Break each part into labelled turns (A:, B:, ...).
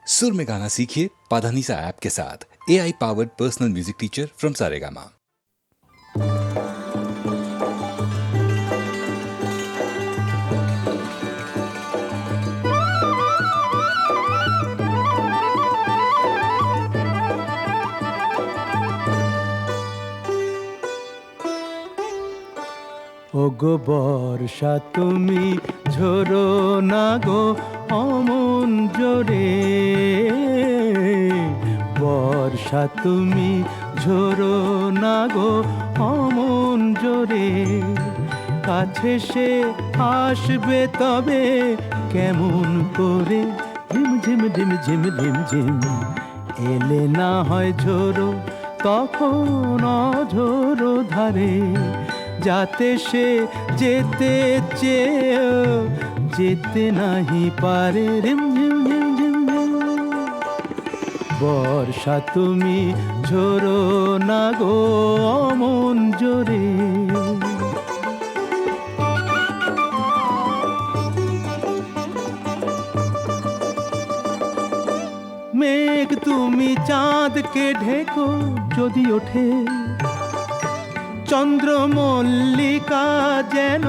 A: सुर में गाना सीखिए पाधानीसा ऐप के साथ। AI powered personal music teacher from Saregama.
B: ওগো বর্ষা তুমি ঝরো না গো অমন জোরে, বর্ষা তুমি ঝরো না গো অমন জোরে, কাছে সে আসবে তবে কেমন করে, ঝিম ঝিম ঝিম ঝিম ঝিম ঝিম, এলে না হয় ঝোরো তখন অঝোরো ধারে, যাতে সে যেতে চেয়েও যেতে নাহি পারে, রিম ঝিম ঝিম ঝিম ঝিম। বর্ষা তুমি ঝরো না গো অমন জোরে। মেঘ তুমি চাঁদকে ঢেকো যদি ওঠে, চন্দ্রমল্লিকা যেন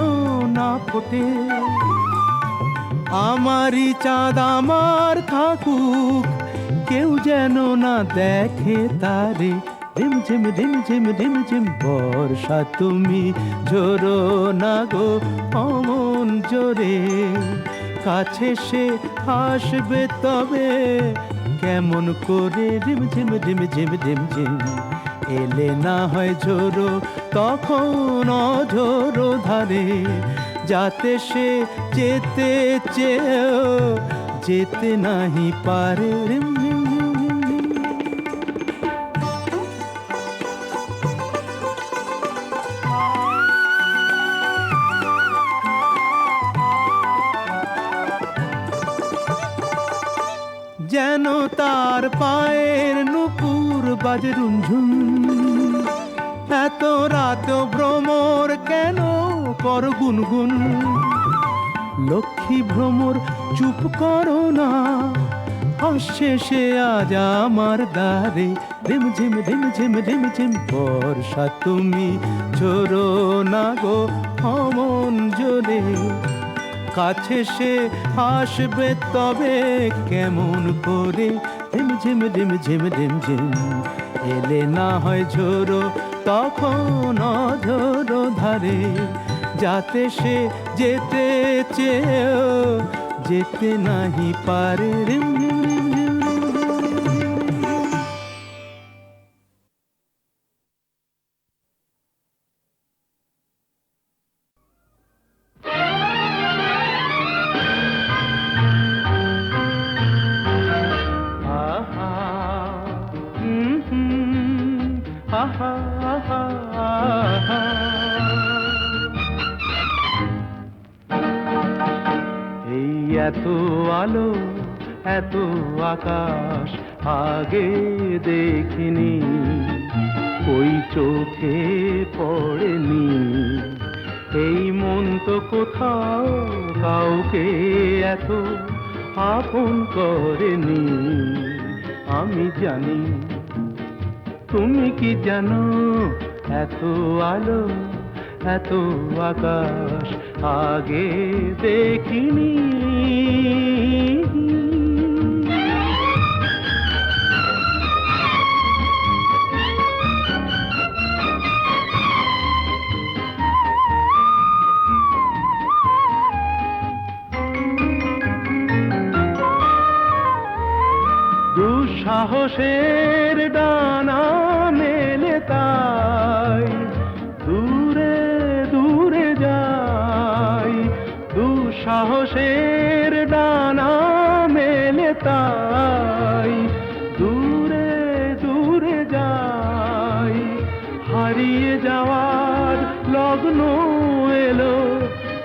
B: না ফোটে, আমারই চাঁদ আমার থাকুক কেউ যেন না দেখে তারে, ঝিম ঝিম ঝিম ঝিম ঝিম ঝিম। বর্ষা তুমি ঝরো না গো অমন জোরে, কাছে সে আসবে তবে কেমন করে, ঝিম ঝিম ঝিম ঝিম ঝিম ঝিম, এলে না হয় ঝোরো তখন অঝোরো ধারে, যাতে সে যেতে চেয়েও যেতে নাহি পারে, রিম ঝিম ঝিম ঝিম ঝিম। যেন তার পায়ের নুপুর বাজে রুনঝুন, এত রাত ভ্রমর কেন কর গুনগুন, লক্ষ্মী ভ্রমর চুপ করো না, আসছে সে আজ আমার দ্বারে, রিম ঝিম রিম ঝিম রিম ঝিম। বর্ষা তুমি ঝরো না গো অমন জোরে, কাছে সে আসবে তবে কেমন করে, ঝিম ঝিম ঝিম ঝিম ঝিম ঝিম, এলে না হয় ঝোরো তখন অঝোরো ধারে, যাতে সে যেতে চেয়েও যেতে নাহি পারে, রিম ঝিম রিম ঝিম রিম ঝিম। আহা হুম হুম, আহা আহা আহা। এই এত আলো এত আকাশ আগে দেখিনি, ওই চোখে পড়েনি, এই মন তো কোথাও কাউকে এত আপন করেনি। আমি জানি তুমি কি জানো, এত আলো এত আকাশ আগে দেখিনি। দুঃসাহসের ডানা মেলে তাই দূরে দূরে যাই, দুঃসাহসের ডানা মেলে তাই দূরে দূরে যাই, হারিয়ে যাওয়ার লগ্ন এলো,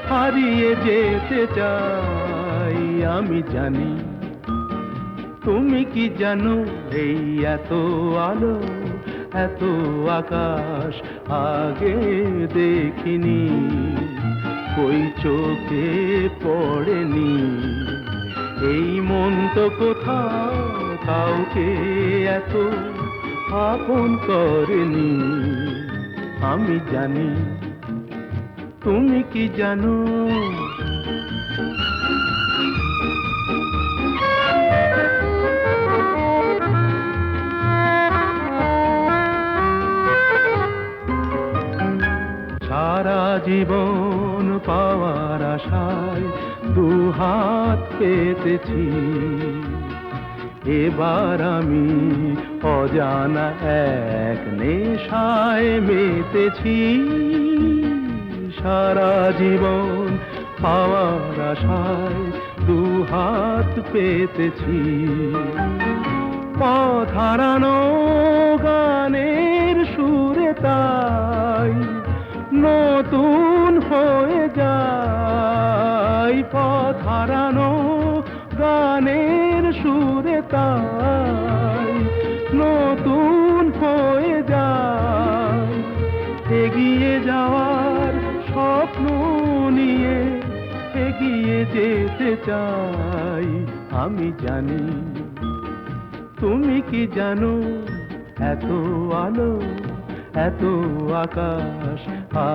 B: হারিয়ে যেতে চাই। আমি জানি তুমি কি জানো, এই এত আলো এত আকাশ আগে দেখিনি, ওই চোখে পড়েনি, এই মন তো কোথাও কাউকে এত আপন করেনি। আমি জানি, তুমি কি জানো? সারা জীবন পাওয়ার আশায় দুহাত পেতেছি, এবার আমি অজানা এক নেশায় মেতেছি। সারা জীবন পাওয়ার আশায় দুহাত পেতেছি, পথ হারানো গানের সুরে তাই নতুন হয়ে যায়। পথ হারানো গানের সুরে তাই নতুন হয়ে যায়। এগিয়ে যাওয়ার স্বপ্ন নিয়ে এগিয়ে যেতে চাই। আমি জানি, তুমি কি জানো? এত আলো এত আকাশ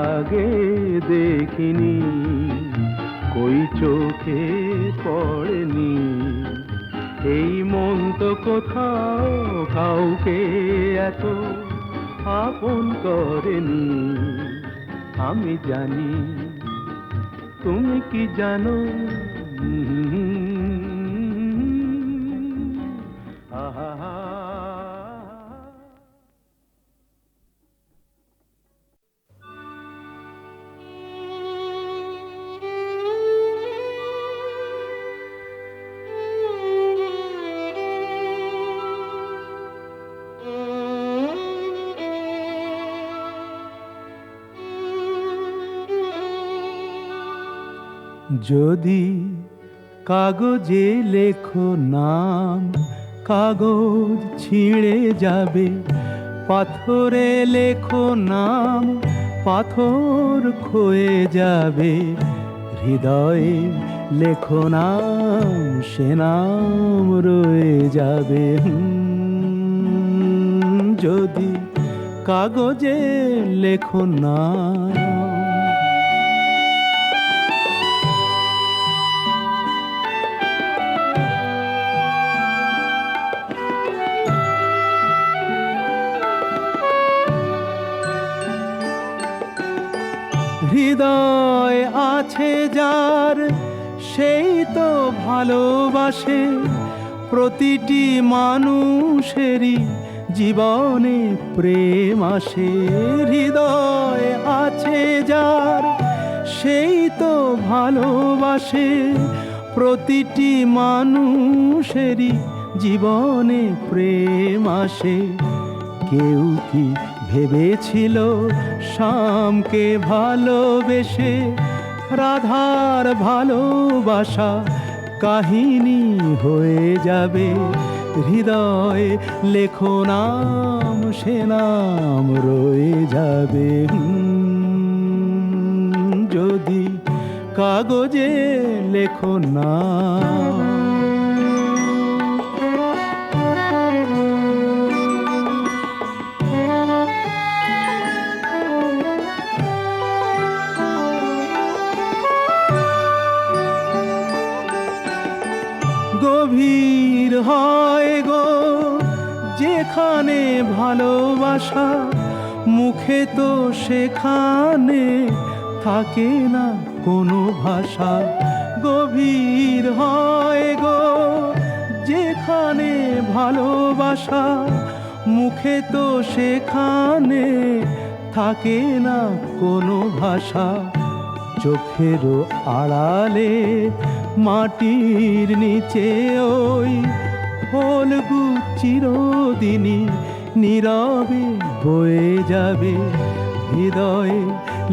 B: আগে দেখিনি, কই চোখে পড়েনি। এই মন তো কোথাও কাউকে এত আপন করেনি। আমি জানি, তুমি কি জানো? আহা। যদি কাগজে লেখো নাম, কাগজ ছিঁড়ে যাবে। পাথরে লেখো নাম, পাথর ক্ষয়ে যাবে। হৃদয়ে লেখো নাম, সে নাম রয়ে যাবে। যদি কাগজে লেখো নাম। হৃদয় আছে যার, সেই তো ভালোবাসে। প্রতিটি মানুষেরই জীবনে প্রেম আসে। হৃদয় আছে যার, সেই তো ভালোবাসে। প্রতিটি মানুষেরই জীবনে প্রেম আসে। কেউ কি ভেবেছিল শ্যামকে ভালোবেসে রাধার ভালোবাসা কাহিনী হয়ে যাবে? হৃদয়ে লেখো নাম, সে নাম রয়ে যাবে। যদি কাগজে লেখো নাম। গভীর হয় গো যেখানে ভালোবাসা, মুখে তো সেখানে থাকে না কোনো ভাষা। গভীর হয় গো যেখানে ভালোবাসা, মুখে তো সেখানে থাকে না কোনো ভাষা। চোখেরও আড়ালে মাটির নিচে ওই ফলগু চিরদিনই নীরবে বয়ে যাবে। হৃদয়ে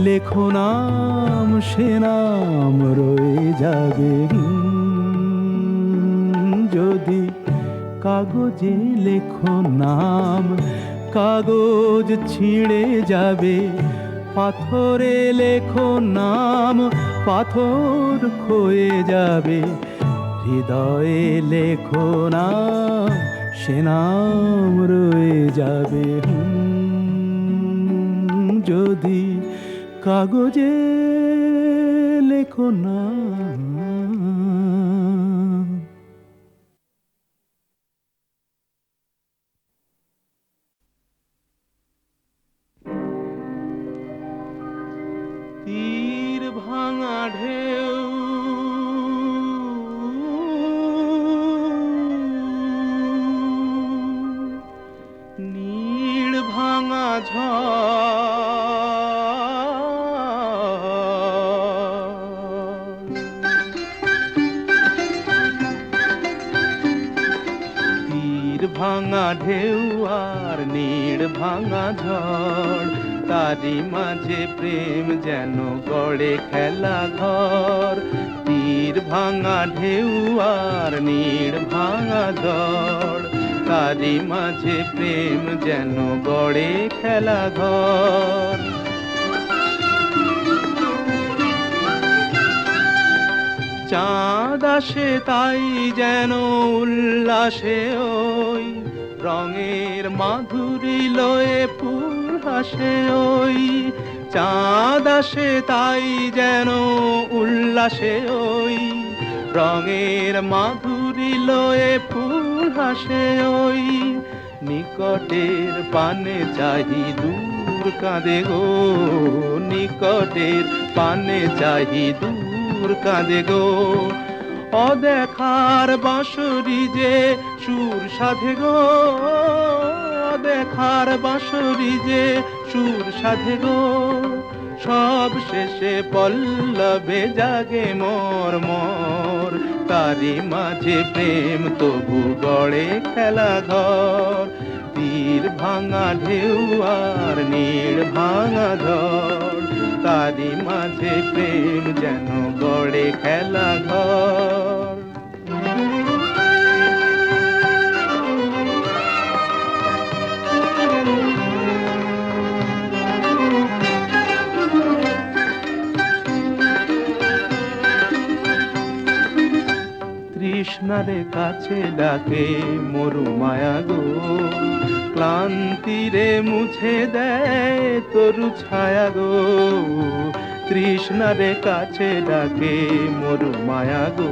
B: লেখো নাম, সে নাম রয়ে যাবে। যদি কাগজে লেখো নাম, কাগজ ছিঁড়ে যাবে। পাথরে লেখো নাম, পাথর ক্ষয়ে যাবে। হৃদয়ে লেখো না, সে নাম রয়ে যাবে যদি কাগজে লেখো না। তীর ভাঙা ঢেউ নীড় ভাঙা ঝড়, তীর ভাঙা ঢেউ আর নীড় ভাঙা ঝড়, তারি মাঝে প্রেম যেন গড়ে খেলা ঘর। তীর ভাঙা ঢেউ আর নীড় ভাঙা ঝড়, তারি মাঝে প্রেম যেন গড়ে খেলা ঘর। চাঁদ আসে তাই যেন উল্লাসে ওই রঙের মাধুরী লয়ে ফুল হাসে ওই। চাঁদ আসে তাই যেন উল্লাসে ওই রঙের মাধুরী লয়ে ফুল হাসে ওই। নিকটের পানে চাহি দূর কাঁদে গো, নিকটের পানে চাহি দূর কাঁদে গো। অদেখার বাঁশরি যে সুর সাধে গো, অদেখার বাঁশরি যে সুর সাধে গো। সব শেষে পল্লবে জাগে মোর মোর, তারি মাঝে প্রেম তবু গড়ে খেলা ঘর। তীর ভাঙা ঢেউ আর নীড় ভাঙা ঝড়, তারি মাঝে প্রেম যেন গড়ে খেলা ঘর। তৃষ্ণারে কাছে ডাকে মরু মায়া গো, ক্লান্তিরে মুছে দেয় তরু ছায়া গো। তৃষ্ণারে কাছে ডাকে মরু মায়া গো,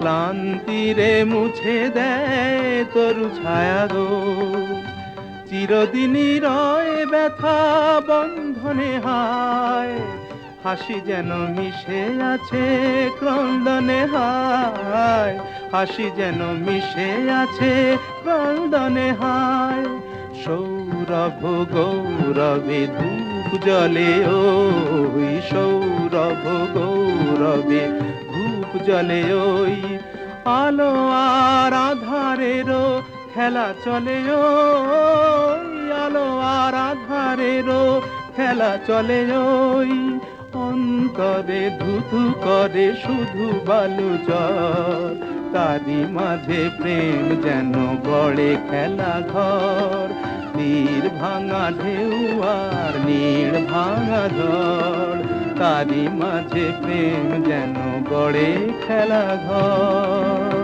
B: ক্লান্তিরে মুছে দেয় তরু ছায়া গো। চিরদিনই রয় ব্যথা বন্ধনে হায়, হাসি যেন মিশে আছে ক্রন্দনে হায়, হাসি যেন মিশে আছে ক্রন্দনে হায়। সৌরভ গৌরবে ধূপ জ্বলে ওই, সৌরভ গৌরবে ধূপ জ্বলে ওই। আলো আর আধারেরও খেলা চলে ওই, আলো আর আধারেরও খেলা চলে ওই। অন্তরে ধুধু করে শুধু বালু চর, তারি মাঝে প্রেম যেন গড়ে খেলা ঘর। তীর ভাঙা ঢেউ আর নীড় ভাঙা ঝড়, তারি মাঝে প্রেম যেন গড়ে খেলা ঘর।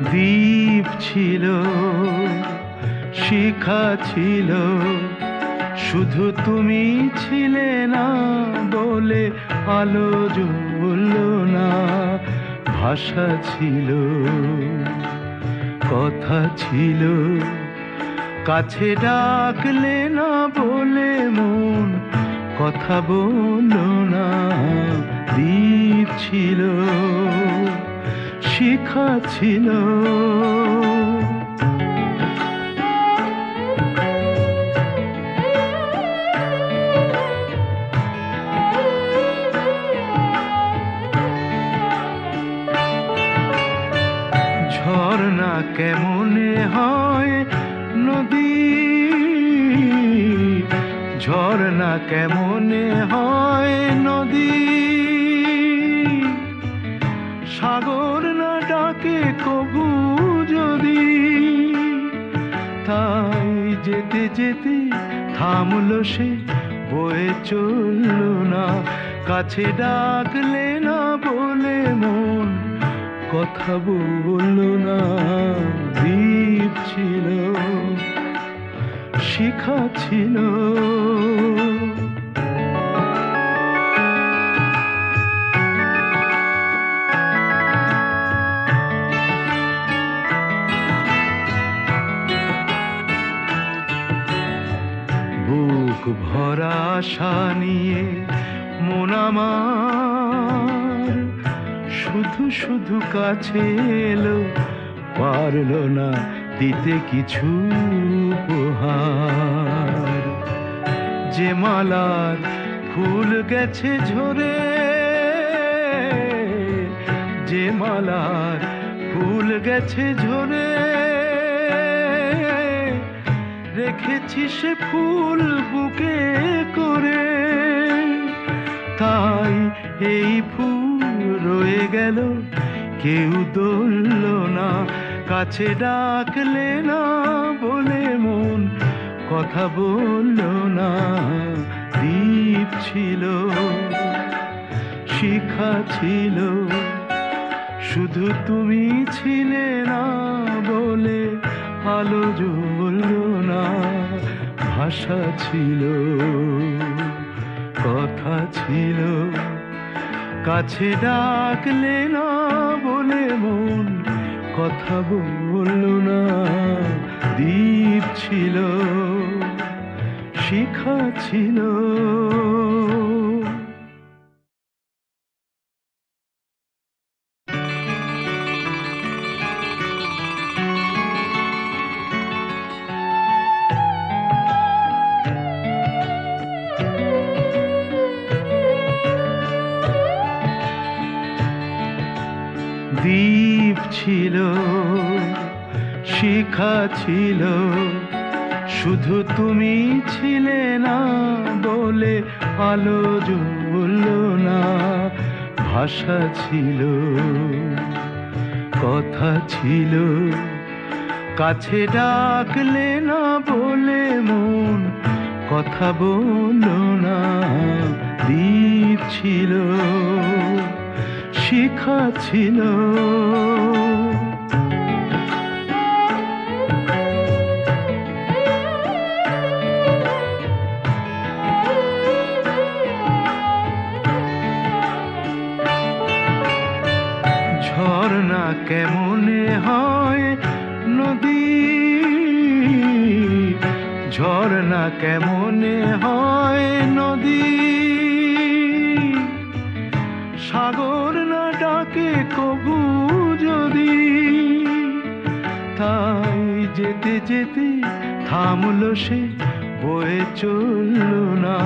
B: দ্বীপ ছিল, শিখা ছিল, শুধু তুমি ছিলে না বলে আলো জ্বললো না। ভাষা ছিল, কথা ছিল, কাছে ডাকলে না বলে মন কথা বললো না। দ্বীপ ছিল, শিখা ছিল, ঝর্ণা কেমনে হয় নদী, ঝরনা কেমনে হয় নদী, সাগর না ডাকে কবু যদি, তাই যেতে যেতে থামলো সে, বয়ে চললো না, কাছে ডাকলে না বলে মন কথা বললো না। দ্বীপ ছিল, শিখা ছিল, বুক ভরা আশা নিয়ে মন আমার শুধু শুধু কাছে এলো, পারলো না দিতে কিছু উপহার। যে মালার ফুল গেছে ঝরে, যে মালার ফুল গেছে ঝরে, রেখেছি সে ফুল বুকে করে, তাই এই ফুল রয়ে গেল, কেউ ধরল না, কাছে ডাকলে না বলে মন কথা বলল না। দ্বীপ ছিল, শিখা ছিল, শুধু তুমি ছিলে না বলে আলো জ্বলল না। ভাষা ছিল, কথা ছিল, কাছে ডাকলে না বলে মন কথা বলল না। দ্বীপ ছিল, শিখা ছিল। দ্বীপ ছিল, শিখা ছিল, শুধু তুমি ছিলে না বলে আলো জ্বলল না। ভাষা ছিল, কথা ছিল, কাছে ডাকলে না বলে মন কথা বলল না। দ্বীপ ছিল, শিখা ছিল, ঝরনা কেমনে হয় নদী, ঝরনা কেমনে হয় নদী, সাগর না ডাকে কবু যদি, তাই যেতে যেতে থামলো সে, বয়ে চললো না,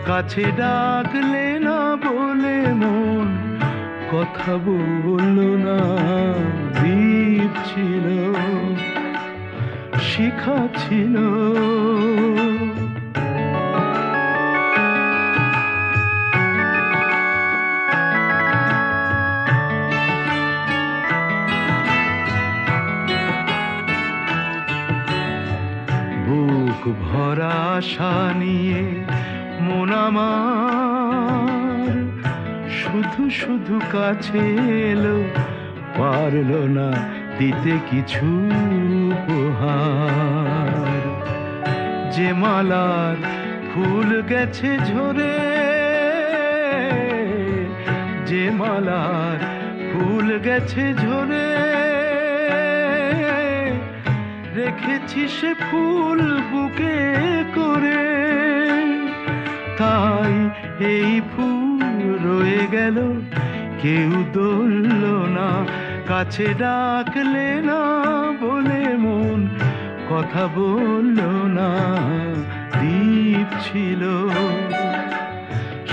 B: কাছে ডাকলে না বলে মন কথা বলল না। দ্বীপ ছিল, শিখা ছিল, বুক ভরা আশা নিয়ে মন আমার শুধু শুধু কাছে এলো, পারলো না দিতে কিছু উপহার। যে মালার ফুল গেছে ঝরে, যে মালার ফুল গেছে ঝরে, রেখেছি সে ফুল বুকে করে, তাই এই ফুল রয়ে গেল, কেউ ধরল না, কাছে ডাকলে না বলে মন কথা বলল না। দ্বীপ ছিল,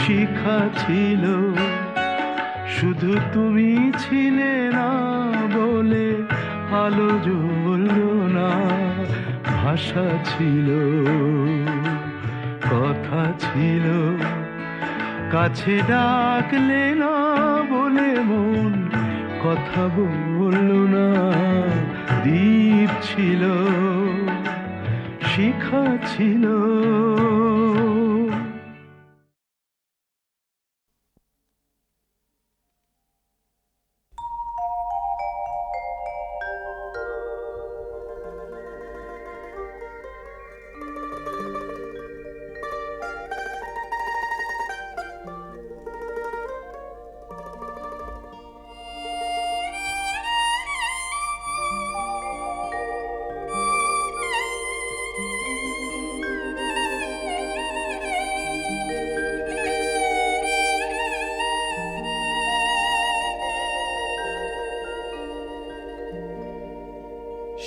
B: শিখা ছিল, শুধু তুমি ছিলে না বলে আলো জ্বলল না। ভাষা ছিল, কথা ছিল, কাছে ডাকলে না বলে মন কথা বলল না। দ্বীপ ছিল, শিখা ছিল।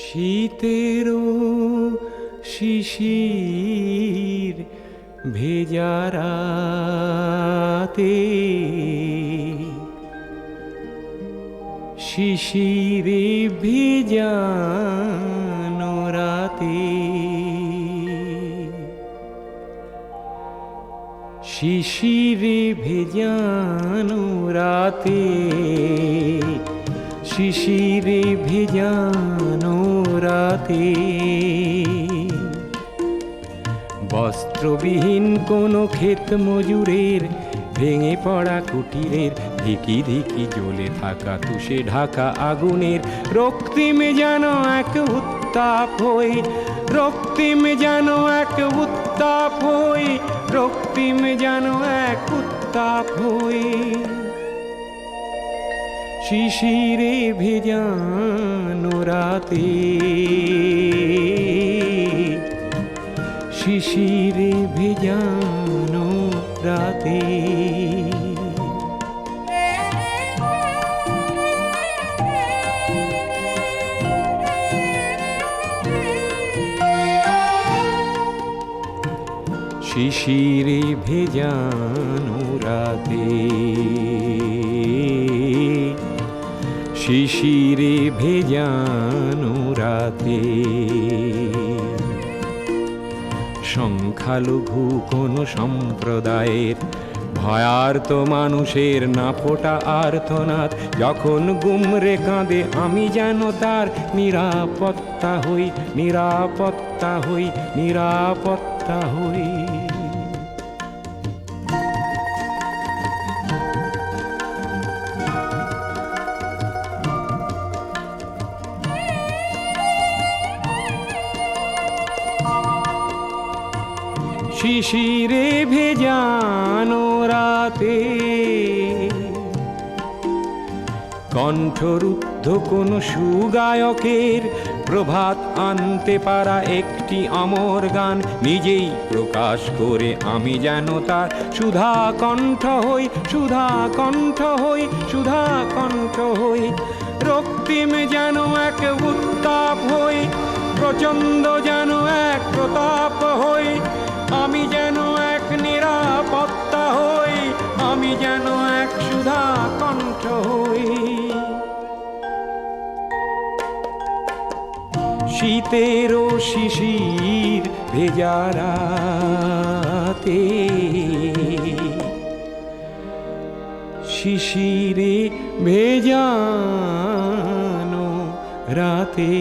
B: শীতেরও শিশির ভেজা রাতে, শিশিরে ভেজানো রাতে, শিশিরে ভেজানো রাতে, শিশিরে ভেজানো রাতে, বস্ত্রবিহীন কোনো ক্ষেত মজুরের ভেঙে পড়া কুটিরের ধিকি ধিকি জ্বলে থাকা তুষে ঢাকা আগুনের রক্তিমে যেন এক উত্তাপ হয়ে, রক্তিমে যেন এক উত্তাপ হয়ে, রক্তিমে যেন এক উত্তাপ হয়ে, শিশিরে ভেজানো রাতে, শিশিরে ভেজানো রাতে। শিশিরে ভেজানো রাতে, শিশিরে ভেজানো রাতে, সংখ্যালঘু কোন সম্প্রদায়ের ভয়ার্ত মানুষের না ফোটা আর্তনাদ যখন গুমরে কাঁদে, আমি যেন তার নিরাপত্তা হই, নিরাপত্তা হই, নিরাপত্তা হই। শিশিরে ভেজানো রাতে, কণ্ঠরুদ্ধ কোন সুগায়কের প্রভাত আনতে পারা একটি অমর গান নিজেই প্রকাশ করে আমি যেন তার সুধা কণ্ঠ হই, সুধা কণ্ঠ হই, সুধা কণ্ঠ হই। রক্তিম যেন এক উত্তাপ হই, প্রচণ্ড যেন এক প্রতাপ হই, আমি যেন এক নিরাপত্তা হই, আমি যেন এক সুধা কণ্ঠ হই। শীতেরও শিশির ভেজা রাতে, শিশিরে ভেজানো রাতে।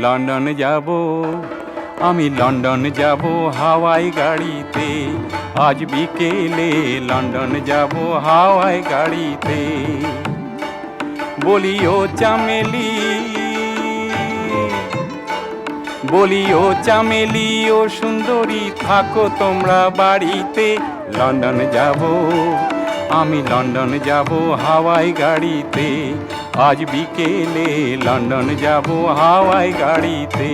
C: লন্ডন যাব, আমি লন্ডন যাব হাওয়াই গাড়িতে, আজ বিকেলে লন্ডন যাব হাওয়াই গাড়িতে। বলি ও চামেলি, বলি ও চামেলি ও সুন্দরী থাকো তোমরা বাড়িতে। লন্ডন যাব, আমি লন্ডন যাব হাওয়াই গাড়িতে, আজ বিকেলে লন্ডন যাব হাওয়াই গাড়িতে।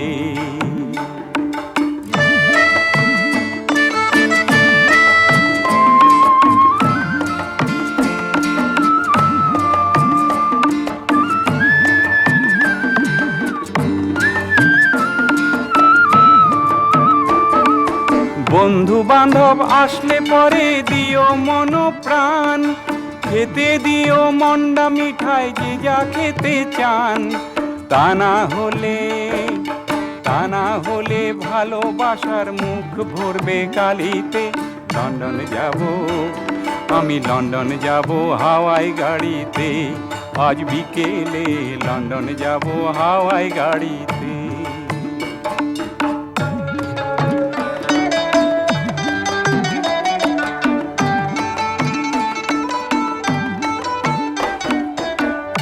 C: বন্ধু বান্ধব আসলে পরে দিও মন প্রাণ, খেতে দিও মন্ডা মিঠাই যে যা খেতে চান। তা না হলে ভালোবাসার মুখ ভরবে কালিতে। লন্ডন যাব, আমি লন্ডন যাব হাওয়াই গাড়িতে, আজ বিকেলে লন্ডন যাব হাওয়াই গাড়িতে।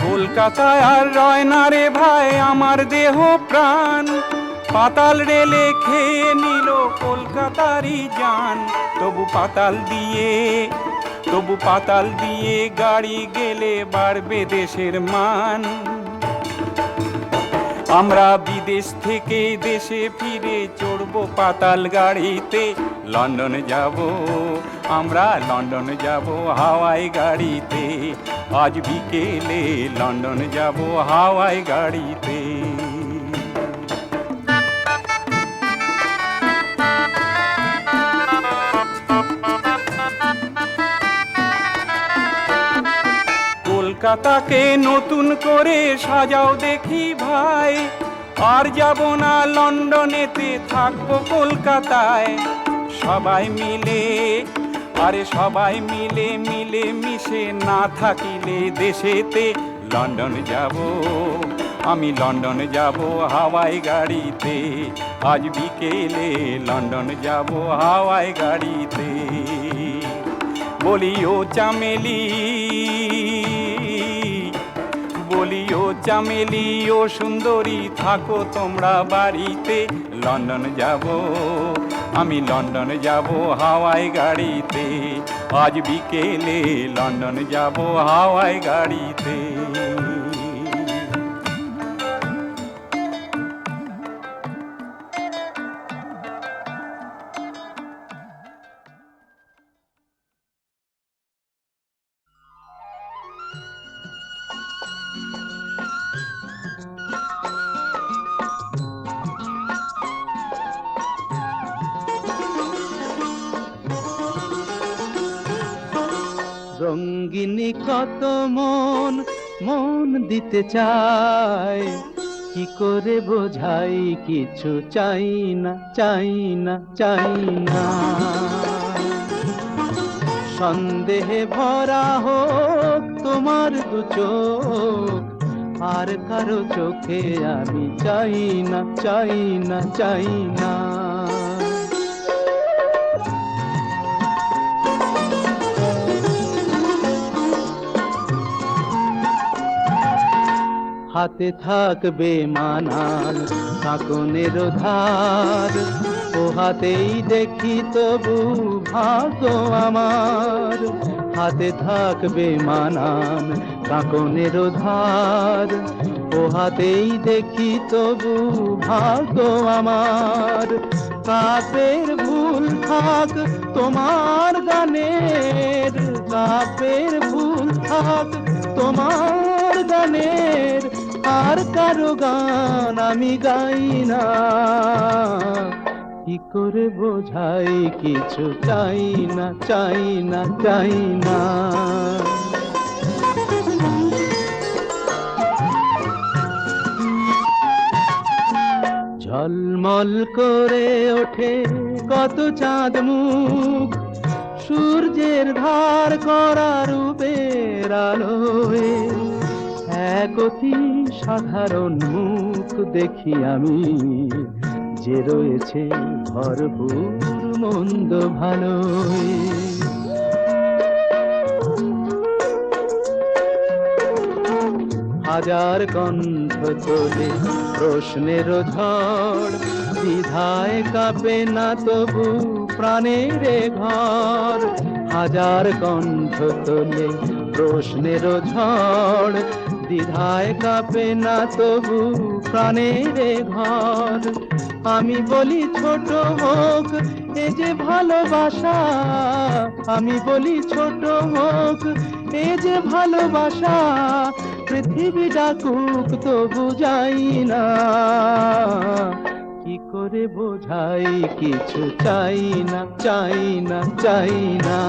C: কলকাতায় আর রয় না রে ভাই আমার দেহ প্রাণ, পাতাল রেলে খেয়ে নিল কলকাতারই জান। তবু পাতাল দিয়ে গাড়ি গেলে বাড়বে দেশের মান। আমরা বিদেশ থেকে দেশে ফিরে চড়বো পাতাল গাড়িতে। লন্ডন যাব, আমরা লন্ডন যাব হাওয়াই গাড়িতে, আজ বিকেলে লন্ডন যাব হাওয়াই গাড়িতে। কলকাতাকে নতুন করে সাজাও দেখি ভাই, আর যাব না লন্ডনেতে, থাকবো কলকাতায়। সবাই মিলে মিশে না থাকিলে দেশেতে। লন্ডন যাব, আমি লন্ডন যাব হাওয়াই গাড়িতে, আজ বিকেলে লন্ডন যাব হাওয়াই গাড়িতে। বলিও চামেলি ও সুন্দরী থাকো তোমরা বাড়িতে। লন্ডন যাব, আমি লন্ডন যাব হাওয়াই গাড়িতে, আজ বিকেলে লন্ডন যাব হাওয়াই গাড়িতে।
B: রঙ্গিনী কত মন দিতে চায়, কি করে বোঝাই কিছু চাই না। সন্দেহে ভরা হোক তোমার দু চোখ, আর কারো চোখে আমি চাই না। হাতে থাকবে মানান কাঁকনের ধার, ও হাতেই দেখি তবু ভাগ্য আমার। হাতে থাকবে মানান কাঁকনের ধার, ও হাতেই দেখি তবু ভাগ্য আমার। কাপের ভুল থাক তোমার গানের, কাপের ভুল থাক তোমার গানের, আর কারো গান আমি গাই না। কি করে বোঝাই কিছু চাই না। ঝলমল করে ওঠে কত চাঁদ মুখ, সূর্যের ধার করা রূপের আলোয়। এক অতি সাধারণ মুখ দেখি আমি, যে রয়েছে ভরপুর মন্দ ভালোয়। হাজার কণ্ঠ তোলে প্রশ্নের ঝড়, দ্বিধায় কাঁপে না তবু প্রাণের ঘর। হাজার কণ্ঠ তোলে প্রশ্নের ঝড়, দ্বিধায় কাঁপে না তবু প্রাণের ঘর। আমি বলি ছোট হোক এ যে ভালোবাসা, আমি বলি ছোট হোক এ যে ভালোবাসা, পৃথিবী ডাকুক তবু যাই না। কি করে বোঝাই কিছু চাই না, চাই না, চাই না।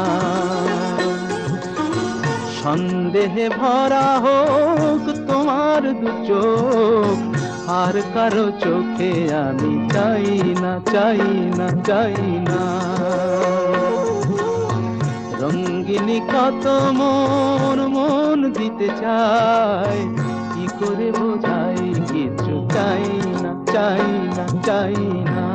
B: সন্দেহে ভরা হোক তোমার দু চোখ, আর কারো চোখে আমি চাই না, চাই না, চাই না। রঙ্গিনী কত মন মন দিতে চায়, কি করে বোঝাই কিছু চাই না, চাই না, চাই না।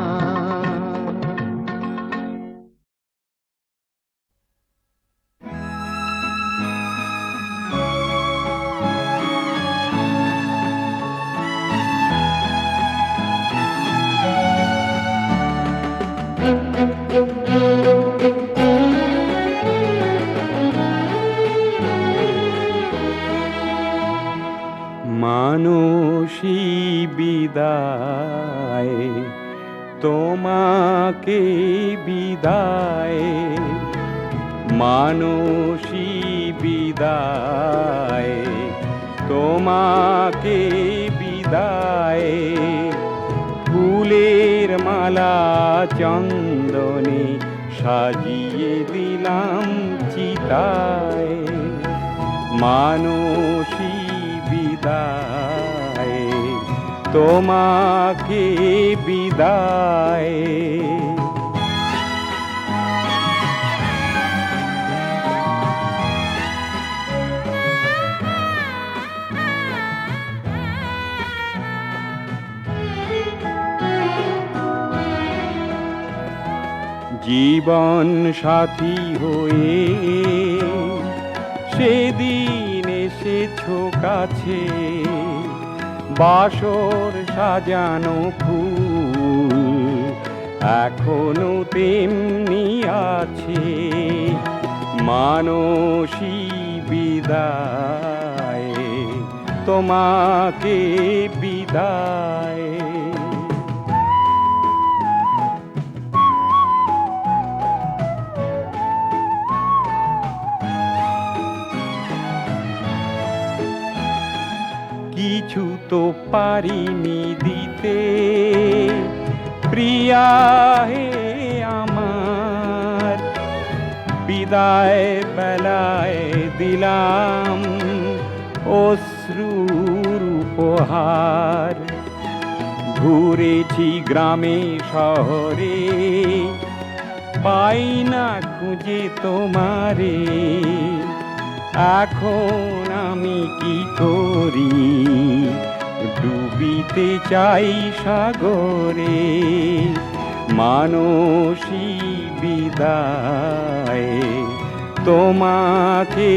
C: মানসী বিদায়, তোমাকে বিদায়, মানসী বিদায়, তোমাকে বিদায়। ফুলের মালা চন্দনে সাজিয়ে দিলাম চিতায়, মানসী বিদায়, তোমাকে বিদায়। জীবন সাথী হয়ে সেদিন এসেছো কাছে, বাসর সাজানো ফুল এখনো তেমনি আছে, মানসী বিদায়, তোমাকে বিদায়। কিছু তো পারিনি দিতে প্রিয়া হে আমার, বিদায় বেলায় দিলাম অশ্রুর উপহার। ঘুরেছি গ্রামে শহরে, পাই না খুঁজে তোমারে, এখন আমি কি করি, ডুবিতে চাই সাগরে, মানসী বিদায়, তোমাকে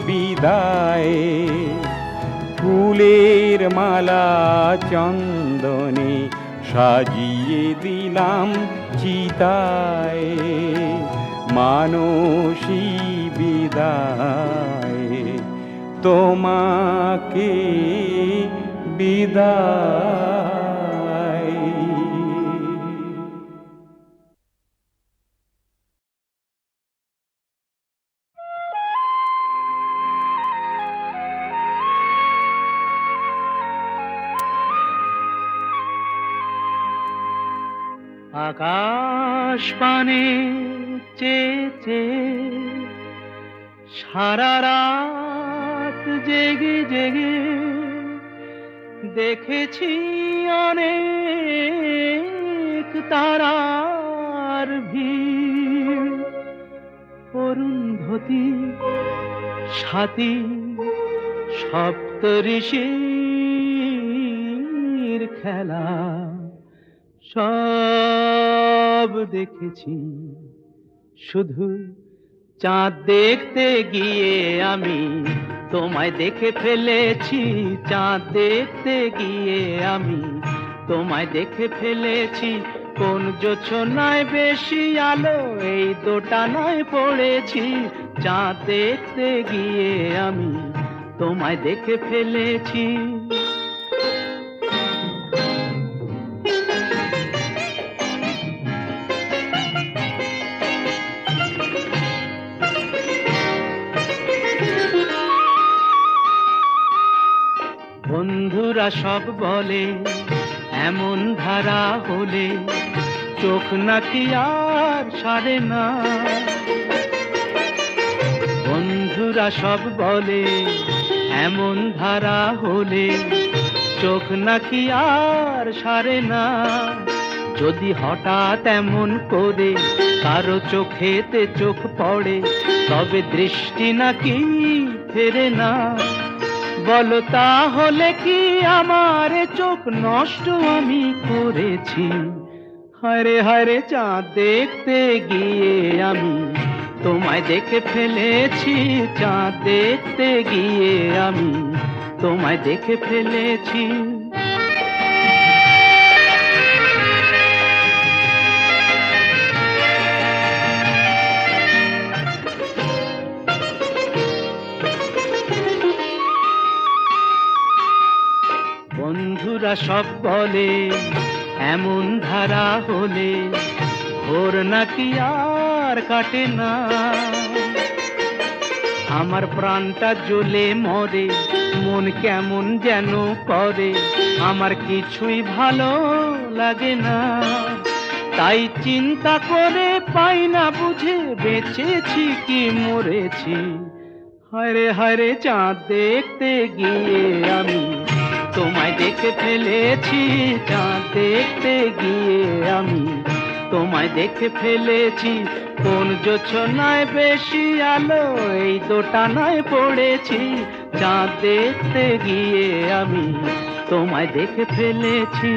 C: বিদায়। ফুলের মালা চন্দনে সাজিয়ে দিলাম চিতায়, মানসী বিদায়, তোমাকে বিদায়।
B: আকাশ পানে চেয়ে সারা রাত জেগে জেগে দেখেছি অনেক তারার ভিড়, অরুন্ধতী সাথী সপ্তঋষির খেলা সব দেখেছি। শুধু চাঁদ দেখতে গিয়ে আমি তোমায় দেখে ফেলেছি, চাঁদ দেখতে গিয়ে আমি তোমায় দেখে ফেলেছি। কোন জোছনায় বেশি আলো এই দোটানায় পড়েছি, চাঁদ দেখতে গিয়ে আমি তোমায় দেখে ফেলেছি। বন্ধুরা সব বলে এমন ধারা হলে চোখ নাকি আর সারে না। বন্ধুরা সব বলে এমন ধারা হলে চোখ নাকি আর সারে না। যদি হঠাৎ এমন করে কারো চোখেতে চোখ পড়ে তবে দৃষ্টি নাকি ফেরে না। বলো তাহলে কি আমার চোখ নষ্ট আমি করেছি? হায়রে হায়রে চাঁদ দেখতে গিয়ে আমি তোমায় দেখে ফেলেছি, চাঁদ দেখতে গিয়ে আমি তোমায় দেখে ফেলেছি। বন্ধুরা সব বলে এমন ধারা হলে ভোর নাকি আর কাটে না। আমার প্রাণটা জ্বলে মরে, মন কেমন যেন করে, আমার কিছুই ভালো লাগে না। তাই চিন্তা করে পাই না বুঝে বেঁচেছি কি মরেছি। হায়রে হায়রে চাঁদ দেখতে গিয়ে আমি তোমায় দেখে ফেলেছি, চাঁদ দেখতে গিয়ে আমি তোমায় দেখে ফেলেছি। কোন জোছনায় বেশি আলো এই দোটানায় পড়েছি, চাঁদ দেখতে গিয়ে আমি তোমায় দেখে ফেলেছি।